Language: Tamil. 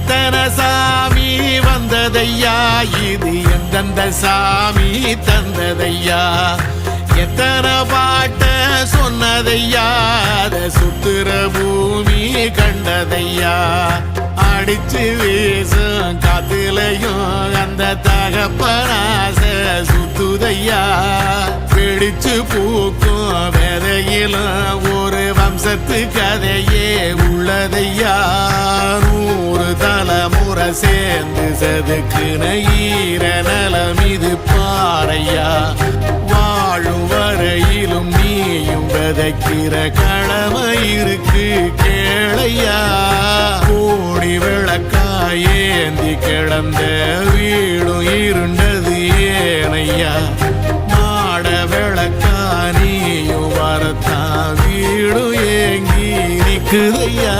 எத்தனை சாமி வந்ததையா, இது எந்தெந்த சாமி தந்ததையா, எத்தனை பாட்ட சொன்னதையா, அத சுத்துற பூமி கண்டதையா, அடிச்சு வீசும் காத்துலையும் அந்த தகப்பனாச சுத்துதையா, பிடிச்சு பூக்கும் விதையிலும் ஒரு வம்சத்து கதையே உள்ளதையா, 100 தலைமுறை சேர்ந்து செதுக்குன ஈர நலம் இது பாறையா, வாழும் வரையிலும் நீயும் விதைக்கிற கடமை இருக்கு கேளையா, கோடி விளக்காயேந்தி கிடந்த வீடும் இருண்டது ஏனையா, மாட விளக்கா நீயும் வரத்தான் வீடும் ஏங்கி நிக்குதையா.